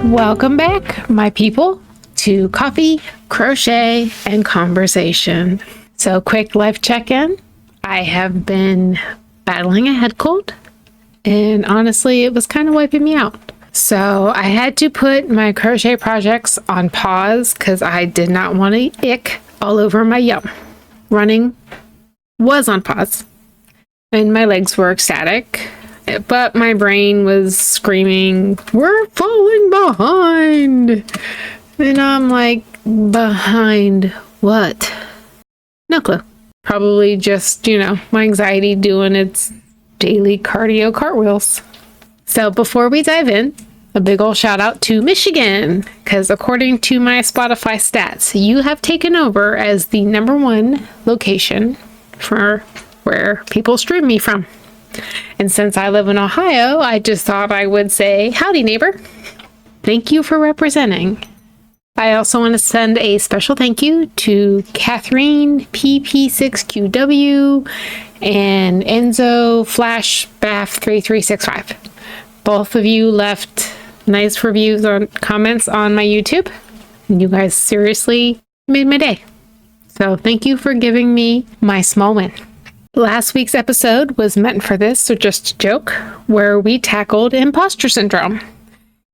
Welcome back, my people, to Coffee, Crochet, and Conversation. So, quick life check-in. I have been battling a head cold, and honestly, it was kind of wiping me out. So, I had to put my crochet projects on pause because I did not want to ick all over my yum. Running was on pause, and my legs were ecstatic. But my brain was screaming, "We're falling behind!" And I'm like, behind what? No clue. Probably just, my anxiety doing its daily cardio cartwheels. So before we dive in, a big ol' shout out to Michigan, because according to my Spotify stats, you have taken over as the #1 location for where people stream me from. And since I live in Ohio, I just thought I would say, howdy, neighbor. Thank you for representing. I also want to send a special thank you to Catherine PP6QW and Enzo Flash Bath 3365. Both of you left nice reviews or comments on my YouTube. And you guys seriously made my day. So thank you for giving me my small win. Last week's episode was meant for this, or just a joke, where we tackled imposter syndrome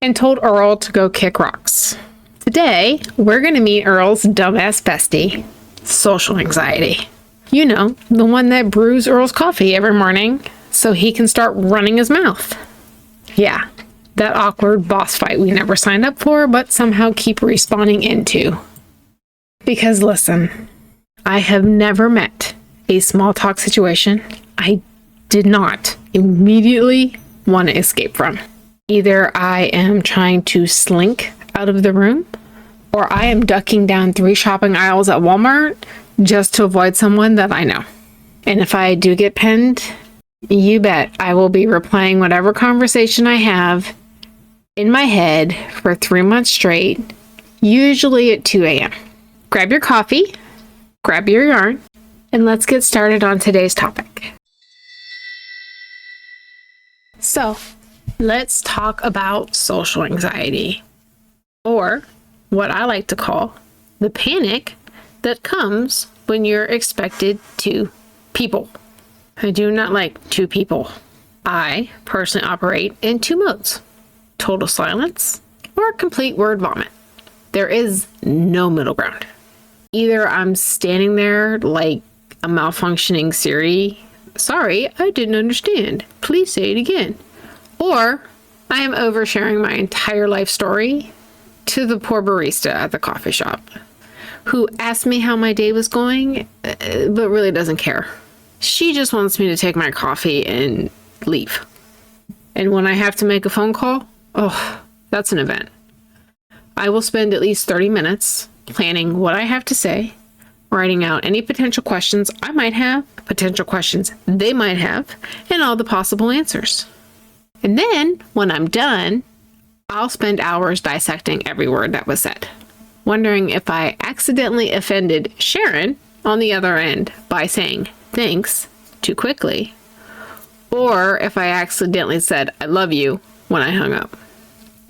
and told Earl to go kick rocks. Today, we're going to meet Earl's dumbass bestie, social anxiety. You know, the one that brews Earl's coffee every morning so he can start running his mouth. Yeah, that awkward boss fight we never signed up for, but somehow keep respawning into. Because listen, I have never met a small talk situation I did not immediately want to escape from. Either I am trying to slink out of the room, or I am ducking down 3 shopping aisles at Walmart just to avoid someone that I know. And if I do get pinned, you bet I will be replaying whatever conversation I have in my head for 3 months straight, usually at 2 a.m. Grab your coffee, grab your yarn, and let's get started on today's topic. So, let's talk about social anxiety, or what I like to call the panic that comes when you're expected to people. I do not like 2 people. I personally operate in 2 modes: total silence or complete word vomit. There is no middle ground. Either I'm standing there like a malfunctioning Siri, sorry, I didn't understand, please say it again. Or I am oversharing my entire life story to the poor barista at the coffee shop, who asked me how my day was going, but really doesn't care. She just wants me to take my coffee and leave. And when I have to make a phone call, that's an event. I will spend at least 30 minutes planning what I have to say, writing out any potential questions I might have, potential questions they might have, and all the possible answers. And then, when I'm done, I'll spend hours dissecting every word that was said, wondering if I accidentally offended Sharon on the other end by saying thanks too quickly, or if I accidentally said I love you when I hung up.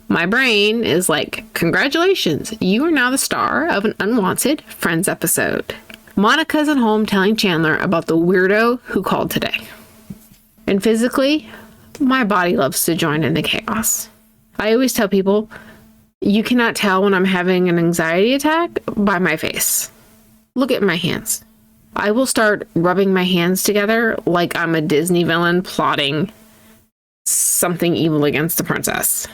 My brain is like, congratulations, you are now the star of an Unwanted Friends episode. Monica's at home telling Chandler about the weirdo who called today. And physically, my body loves to join in the chaos. I always tell people, you cannot tell when I'm having an anxiety attack by my face. Look at my hands. I will start rubbing my hands together like I'm a Disney villain plotting something evil against the princess.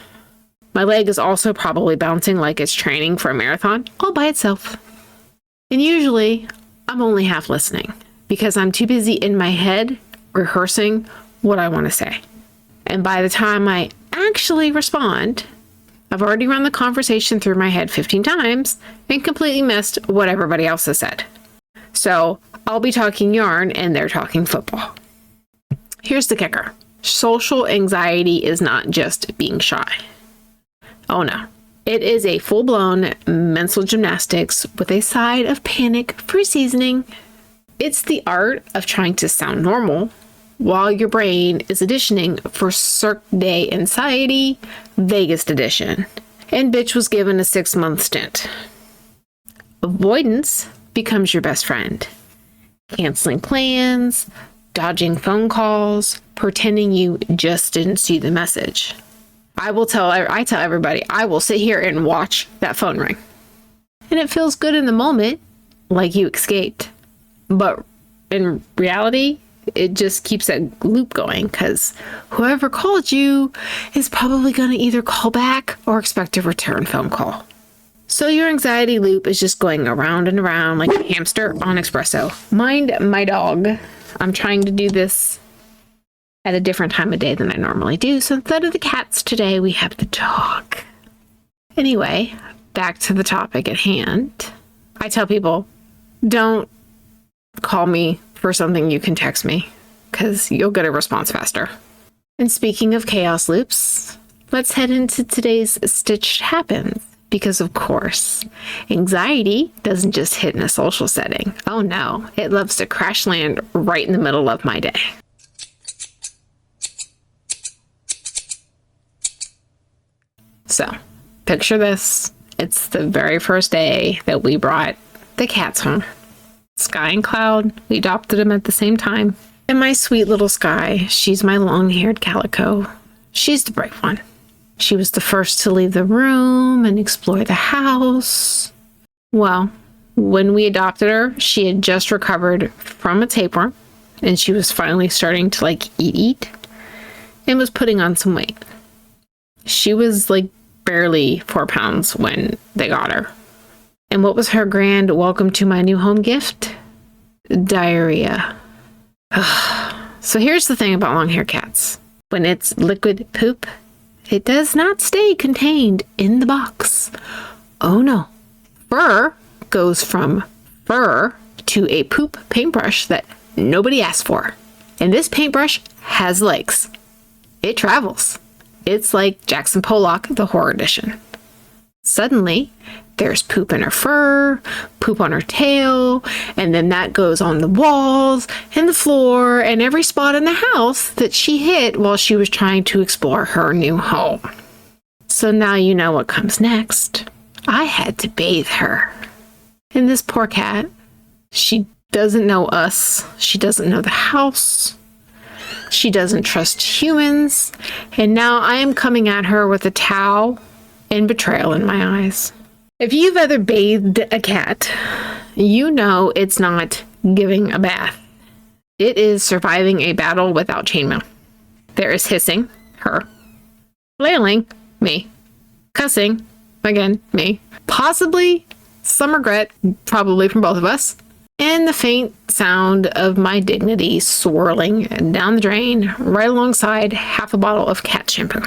My leg is also probably bouncing like it's training for a marathon all by itself. And usually, I'm only half listening because I'm too busy in my head rehearsing what I want to say. And by the time I actually respond, I've already run the conversation through my head 15 times and completely missed what everybody else has said. So I'll be talking yarn and they're talking football. Here's the kicker. Social anxiety is not just being shy. Oh no. It is a full-blown mental gymnastics with a side of panic for seasoning. It's the art of trying to sound normal while your brain is auditioning for Cirque du Anxiety Vegas edition. and bitch was given a 6-month stint. Avoidance becomes your best friend. Canceling plans, dodging phone calls, pretending you just didn't see the message. I tell everybody, I will sit here and watch that phone ring. And it feels good in the moment, like you escaped. But in reality, it just keeps that loop going because whoever called you is probably going to either call back or expect a return phone call. So your anxiety loop is just going around and around like a hamster on espresso. Mind my dog. I'm trying to do this at a different time of day than I normally do. So instead of the cats today, we have the dog. Anyway, back to the topic at hand. I tell people, don't call me for something you can text me because you'll get a response faster. And speaking of chaos loops, let's head into today's Stitched Happens. Because of course, anxiety doesn't just hit in a social setting. Oh no, it loves to crash land right in the middle of my day. So, picture this. It's the very first day that we brought the cats home. Sky and Cloud, we adopted them at the same time. And my sweet little Sky, she's my long-haired calico. She's the brave one. She was the first to leave the room and explore the house. Well, when we adopted her, she had just recovered from a tapeworm and she was finally starting to eat and was putting on some weight. She was barely 4 pounds when they got her. And what was her grand welcome to my new home gift? Diarrhea. So here's the thing about long-haired cats. When it's liquid poop, it does not stay contained in the box. Oh no. Fur goes from fur to a poop paintbrush that nobody asked for. And this paintbrush has legs. It travels. It's like Jackson Pollock, the horror edition. Suddenly, there's poop in her fur, poop on her tail, and then that goes on the walls and the floor and every spot in the house that she hit while she was trying to explore her new home. So now you know what comes next. I had to bathe her. And this poor cat, she doesn't know us. She doesn't know the house. She doesn't trust humans. And now I am coming at her with a towel and betrayal in my eyes. If you've ever bathed a cat, you know it's not giving a bath. It is surviving a battle without chainmail. There is hissing, her. Flailing, me. Cussing, again, me. Possibly some regret, probably from both of us. And the faint sound of my dignity swirling down the drain right alongside half a bottle of cat shampoo.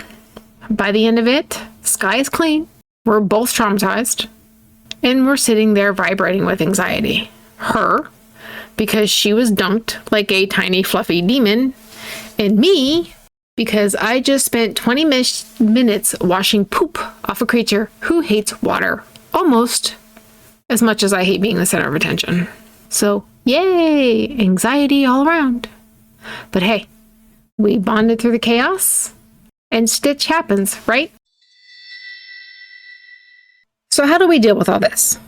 By the end of it, Sky is clean. We're both traumatized. And we're sitting there vibrating with anxiety. Her, because she was dumped like a tiny fluffy demon. And me, because I just spent 20 minutes washing poop off a creature who hates water almost as much as I hate being the center of attention. So, yay, anxiety all around. But hey, we bonded through the chaos, and Stitch happens, right? So how do we deal with all this?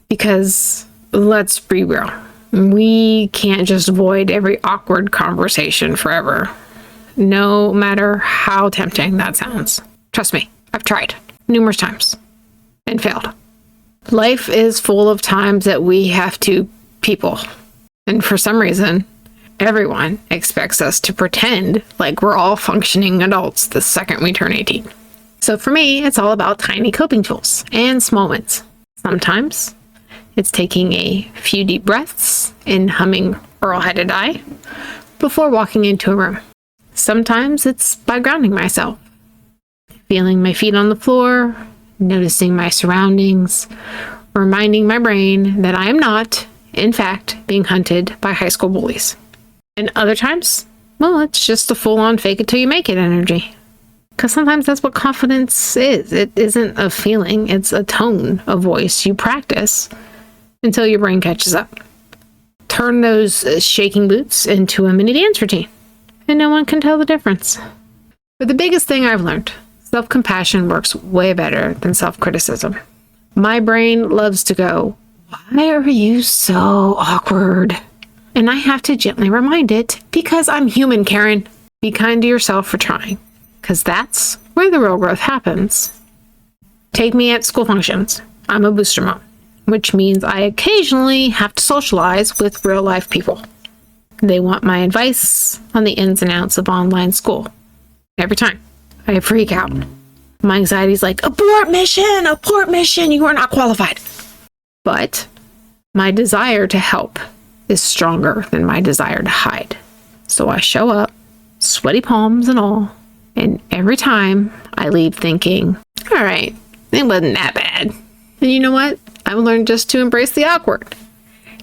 Because let's be real, we can't just avoid every awkward conversation forever, no matter how tempting that sounds. Trust me, I've tried numerous times and failed. Life is full of times that we have to people. And for some reason, everyone expects us to pretend like we're all functioning adults the second we turn 18. So for me, it's all about tiny coping tools and small wins. Sometimes it's taking a few deep breaths and humming Earl Had to Die before walking into a room. Sometimes it's by grounding myself, feeling my feet on the floor, noticing my surroundings, reminding my brain that I am not, in fact, being hunted by high school bullies. And other times, well, it's just a full-on fake it till you make it energy. Because sometimes that's what confidence is. It isn't a feeling, it's a tone of voice you practice until your brain catches up. Turn those shaking boots into a mini dance routine, and no one can tell the difference. But the biggest thing I've learned Self-compassion works way better than self-criticism. My brain loves to go, "Why are you so awkward?" And I have to gently remind it, because I'm human, Karen. Be kind to yourself for trying, because that's where the real growth happens. Take me at school functions. I'm a booster mom, which means I occasionally have to socialize with real life people. They want my advice on the ins and outs of online school. Every time, I freak out. My anxiety's like, abort mission, you are not qualified. But my desire to help is stronger than my desire to hide. So I show up, sweaty palms and all, and every time I leave thinking, all right, it wasn't that bad. And you know what? I've learned just to embrace the awkward.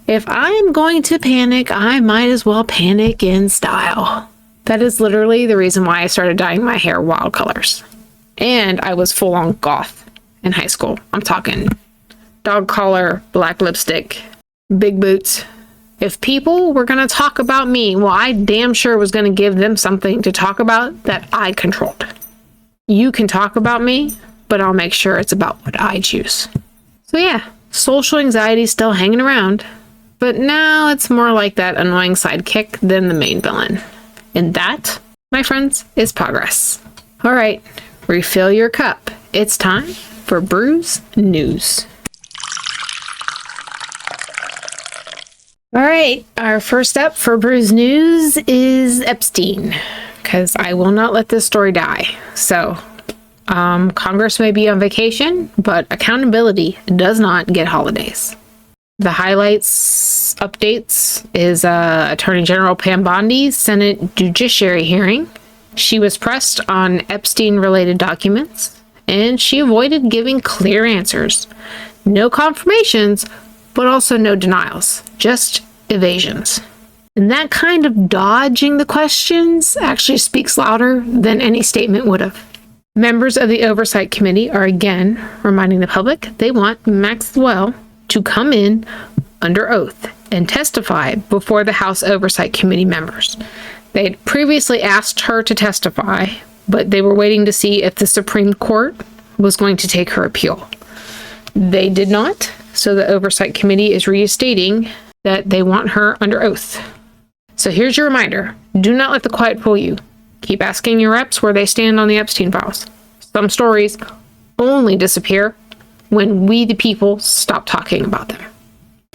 If I'm going to panic, I might as well panic in style. That is literally the reason why I started dyeing my hair wild colors. And I was full on goth in high school. I'm talking dog collar, black lipstick, big boots. If people were going to talk about me, well, I damn sure was going to give them something to talk about that I controlled. You can talk about me, but I'll make sure it's about what I choose. So yeah, social anxiety is still hanging around, but now it's more like that annoying sidekick than the main villain. And that, my friends, is progress. All right, refill your cup. It's time for Brews News. All right, our first up for Brews News is Epstein, because I will not let this story die. So, Congress may be on vacation, but accountability does not get holidays. The highlights updates is Attorney General Pam Bondi's Senate Judiciary hearing. She was pressed on Epstein-related documents, and she avoided giving clear answers. No confirmations, but also no denials, just evasions. And that kind of dodging the questions actually speaks louder than any statement would have. Members of the Oversight Committee are again reminding the public they want Maxwell to come in under oath and testify before the House Oversight Committee members. They had previously asked her to testify, but they were waiting to see if the Supreme Court was going to take her appeal. They did not, so the Oversight Committee is restating that they want her under oath. So here's your reminder. Do not let the quiet fool you. Keep asking your reps where they stand on the Epstein files. Some stories only disappear when we, the people, stop talking about them.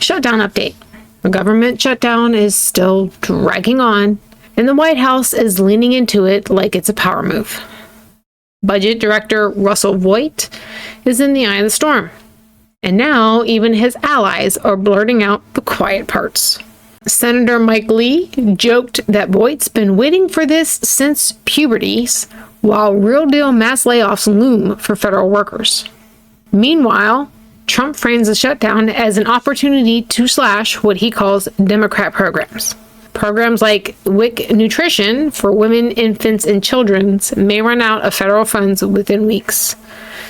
Shutdown update. The government shutdown is still dragging on, and the White House is leaning into it like it's a power move. Budget Director Russell Voigt is in the eye of the storm. And now even his allies are blurting out the quiet parts. Senator Mike Lee joked that Voigt's been waiting for this since puberties, while real deal mass layoffs loom for federal workers. Meanwhile, Trump frames the shutdown as an opportunity to slash what he calls Democrat programs. Programs like WIC Nutrition for women, infants, and children may run out of federal funds within weeks.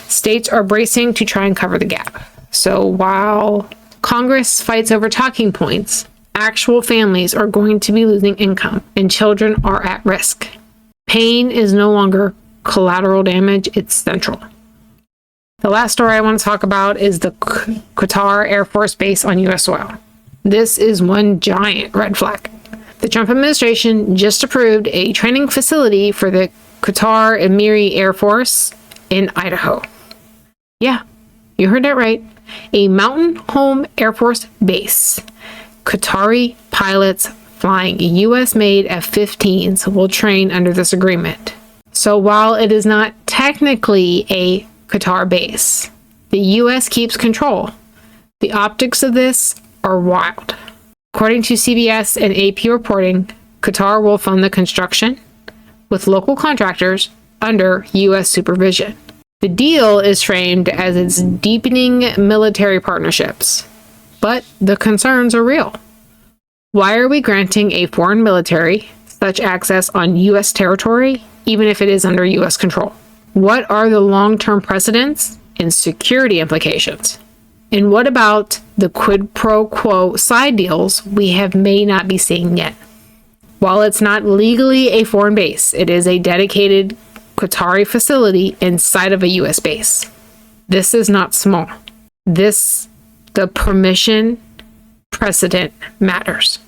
States are bracing to try and cover the gap. So while Congress fights over talking points, actual families are going to be losing income and children are at risk. Pain is no longer collateral damage, it's central. The last story I want to talk about is the Qatar Air Force Base on U.S. soil. This is one giant red flag. The Trump administration just approved a training facility for the Qatar Emiri Air Force in Idaho. Yeah, you heard that right. A Mountain Home Air Force base. Qatari pilots flying U.S.-made F-15s will train under this agreement. So while it is not technically a Qatar base, the U.S. keeps control. The optics of this are wild. According to CBS and AP reporting, Qatar will fund the construction with local contractors under U.S. supervision. The deal is framed as it's deepening military partnerships, but the concerns are real. Why are we granting a foreign military such access on U.S. territory, even if it is under U.S. control? What are the long-term precedents and security implications? And what about the quid pro quo side deals we may not be seeing yet? While it's not legally a foreign base, it is a dedicated Qatari facility inside of a US base. This is not small. The permission precedent matters.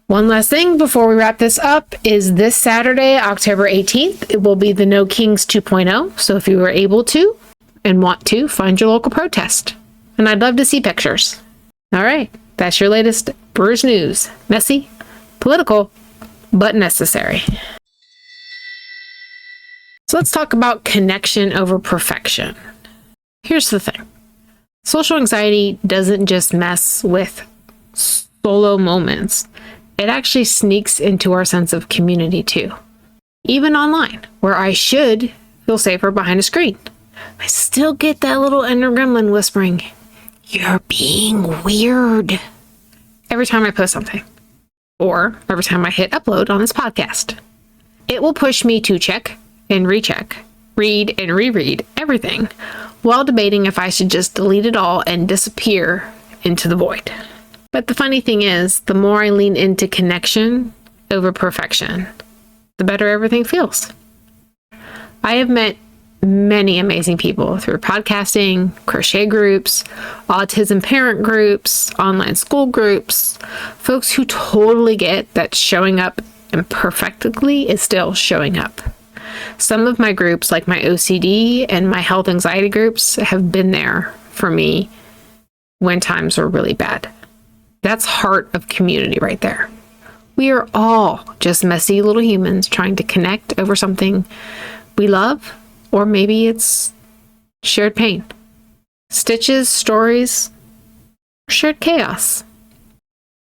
One last thing before we wrap this up is this Saturday, October 18th, it will be the No Kings 2.0. So if you are able to and want to, find your local protest. And I'd love to see pictures. All right, that's your latest Brewers News. Messy, political, but necessary. So let's talk about connection over perfection. Here's the thing. Social anxiety doesn't just mess with solo moments. It actually sneaks into our sense of community too. Even online, where I should feel safer behind a screen, I still get that little inner gremlin whispering, "You're being weird," every time I post something, or every time I hit upload on this podcast. It will push me to check and recheck, read and reread everything, while debating if I should just delete it all and disappear into the void. But the funny thing is, the more I lean into connection over perfection, the better everything feels. I have met many amazing people through podcasting, crochet groups, autism parent groups, online school groups, folks who totally get that showing up imperfectly is still showing up. Some of my groups, like my OCD and my health anxiety groups, have been there for me when times were really bad. That's heart of community right there. We are all just messy little humans trying to connect over something we love, or maybe it's shared pain, stitches, stories, or shared chaos.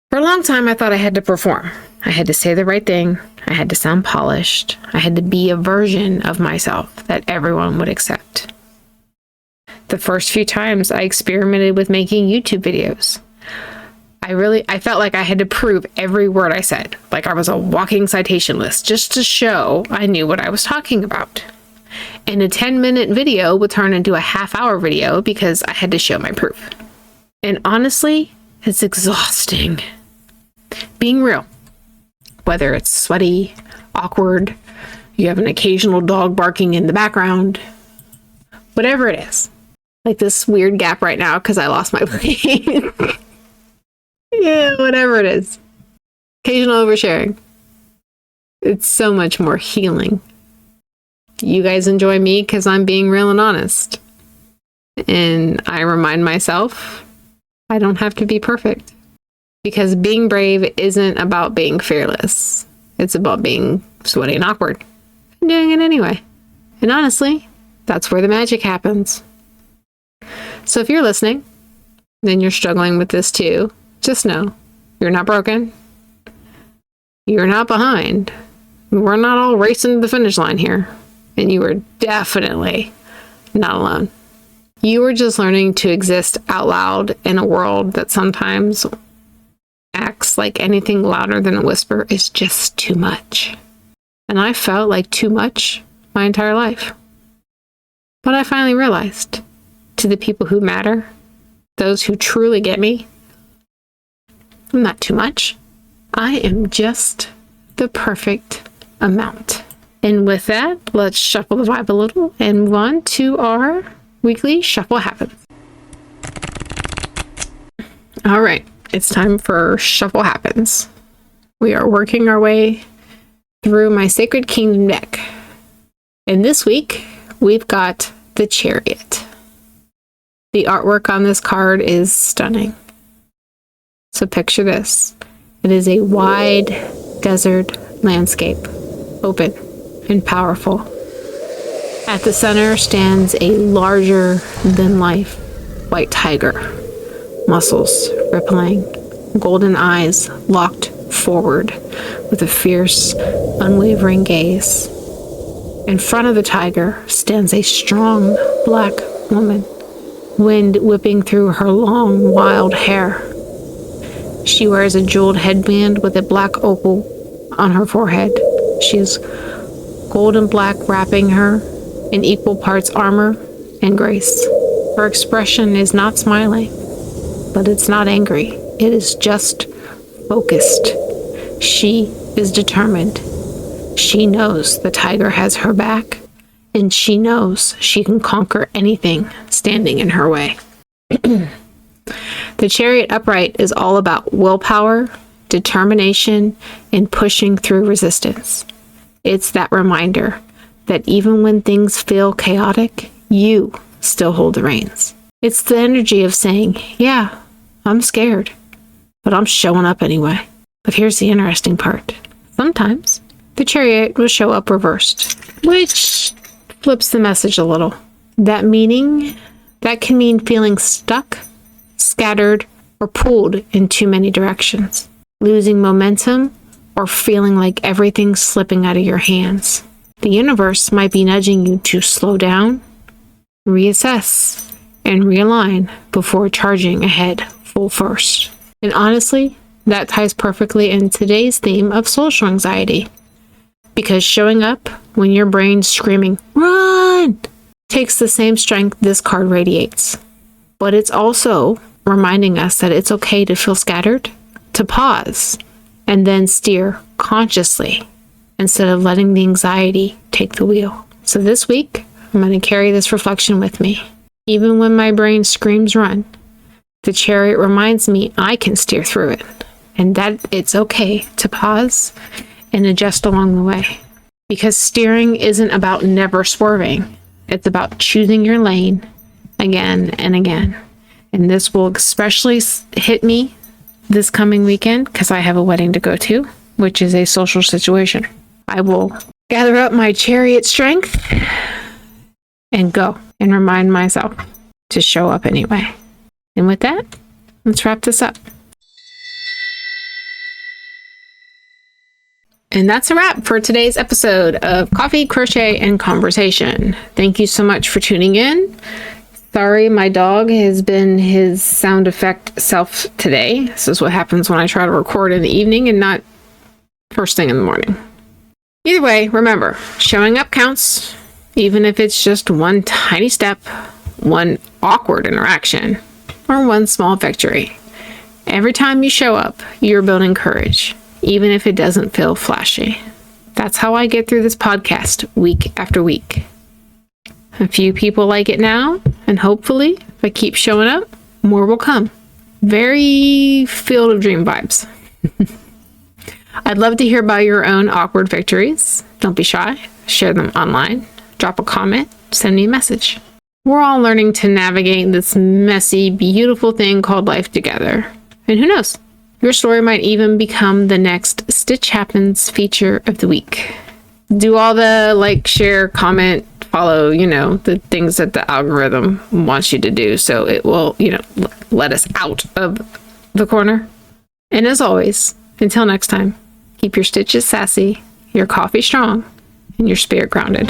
For a long time, I thought I had to perform. I had to say the right thing. I had to sound polished. I had to be a version of myself that everyone would accept. The first few times I experimented with making YouTube videos, I felt like I had to prove every word I said, like I was a walking citation list, just to show I knew what I was talking about. And a 10-minute video would turn into a half-hour video because I had to show my proof. And honestly, it's exhausting. Being real, whether it's sweaty, awkward, you have an occasional dog barking in the background, whatever it is. Like this weird gap right now because I lost my plane. Yeah, whatever it is. Occasional oversharing. It's so much more healing. You guys enjoy me because I'm being real and honest. And I remind myself I don't have to be perfect. Because being brave isn't about being fearless. It's about being sweaty and awkward. I'm doing it anyway. And honestly, that's where the magic happens. So if you're listening, then you're struggling with this too. Just know, you're not broken. You're not behind. We're not all racing to the finish line here. And you are definitely not alone. You are just learning to exist out loud in a world that sometimes acts like anything louder than a whisper is just too much. And I felt like too much my entire life. But I finally realized, to the people who matter, those who truly get me, I'm not too much. I am just the perfect amount. And with that, let's shuffle the vibe a little and move on to our weekly Shuffle Happens. All right, it's time for Shuffle Happens. We are working our way through my Sacred Kingdom deck. And this week, we've got the Chariot. The artwork on this card is stunning. So picture this. It is a wide desert landscape, open and powerful. At the center stands a larger than life white tiger, muscles rippling, golden eyes locked forward with a fierce, unwavering gaze. In front of the tiger stands a strong black woman, wind whipping through her long, wild hair. She wears a jeweled headband with a black opal on her forehead. She has gold and black wrapping her in equal parts armor and grace. Her expression is not smiling, but it's not angry. It is just focused. She is determined. She knows the tiger has her back, and she knows she can conquer anything standing in her way. The Chariot upright is all about willpower, determination, and pushing through resistance. It's that reminder that even when things feel chaotic, you still hold the reins. It's the energy of saying, yeah, I'm scared, but I'm showing up anyway. But here's the interesting part. Sometimes the Chariot will show up reversed, which flips the message a little. That can mean feeling stuck, scattered, or pulled in too many directions, losing momentum, or feeling like everything's slipping out of your hands. The universe might be nudging you to slow down, reassess, and realign before charging ahead full force. And honestly, that ties perfectly in today's theme of social anxiety. Because showing up when your brain's screaming, "Run!" takes the same strength this card radiates. But it's also reminding us that it's okay to feel scattered, to pause, and then steer consciously instead of letting the anxiety take the wheel. So this week, I'm going to carry this reflection with me. Even when my brain screams run, the Chariot reminds me I can steer through it, and that it's okay to pause and adjust along the way. Because steering isn't about never swerving. It's about choosing your lane again and again. And this will especially hit me this coming weekend because I have a wedding to go to, which is a social situation. I will gather up my Chariot strength and go and remind myself to show up anyway. And with that, let's wrap this up. And that's a wrap for today's episode of Coffee, Crochet, and Conversation. Thank you so much for tuning in. Sorry, my dog has been his sound effect self today. This is what happens when I try to record in the evening and not first thing in the morning. Either way, remember, showing up counts, even if it's just one tiny step, one awkward interaction, or one small victory. Every time you show up, you're building courage, even if it doesn't feel flashy. That's how I get through this podcast week after week. A few people like it now, and hopefully, if I keep showing up, more will come. Very Field of Dream vibes. I'd love to hear about your own awkward victories. Don't be shy. Share them online. Drop a comment. Send me a message. We're all learning to navigate this messy, beautiful thing called life together. And who knows? Your story might even become the next Stitch Happens feature of the week. Do all the like, share, comment, follow, the things that the algorithm wants you to do. So it will, let us out of the corner. And as always, until next time, keep your stitches sassy, your coffee strong, and your spirit grounded.